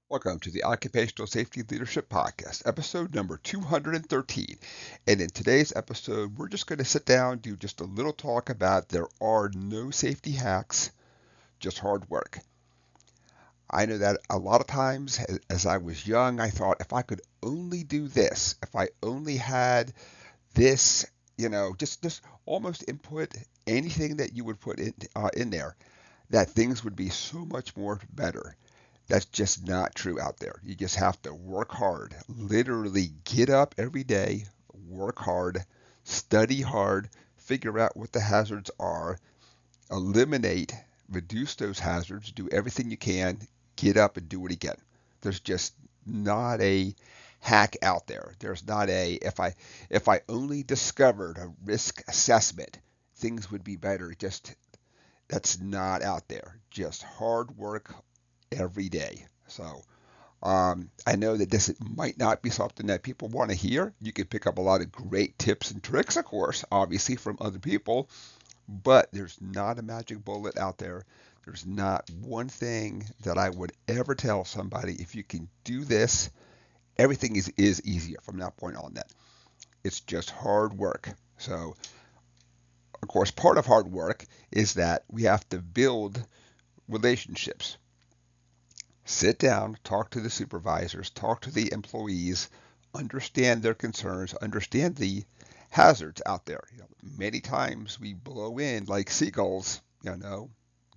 Welcome to the Occupational Safety Leadership Podcast, episode number 213. And in today's episode, we're just going to sit down, do just a little talk about there are no safety hacks, just hard work. I know that a lot of times as I was young, I thought if I could only do this, if I only had this, just almost input anything that you would put in there, that things would be so much more better. That's just not true out there. You just have to work hard. Literally get up every day, work hard, study hard, figure out what the hazards are, eliminate, reduce those hazards, do everything you can, get up and do it again. There's just not a hack out there. There's not a if I only discovered a risk assessment, things would be better. Just that's not out there. Just hard work every day. So I know that this might not be something that people want to hear. You can pick up a lot of great tips and tricks, of course, obviously from other people, but there's not a magic bullet out there. There's not one thing that I would ever tell somebody if you can do this, everything is easier from that point on. That it's just hard work. So, of course, part of hard work is that we have to build relationships. Sit down, talk to the supervisors, talk to the employees, understand their concerns, understand the hazards out there. Many times we blow in like seagulls,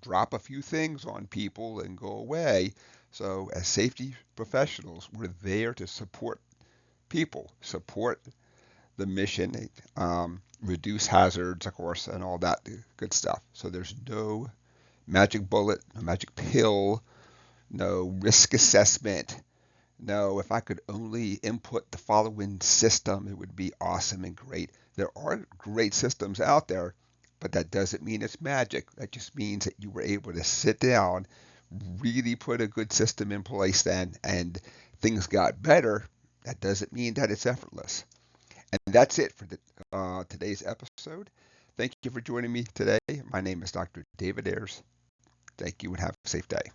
drop a few things on people and go away. So, as safety professionals, we're there to support people, support the mission, reduce hazards, of course, and all that good stuff. So, there's no magic bullet, no magic pill, no risk assessment. No, if I could only input the following system, it would be awesome and great. There are great systems out there, but that doesn't mean it's magic. That just means that you were able to sit down, really put a good system in place then, and things got better. That doesn't mean that it's effortless. And that's it for today's episode. Thank you for joining me today. My name is Dr. David Ayers. Thank you and have a safe day.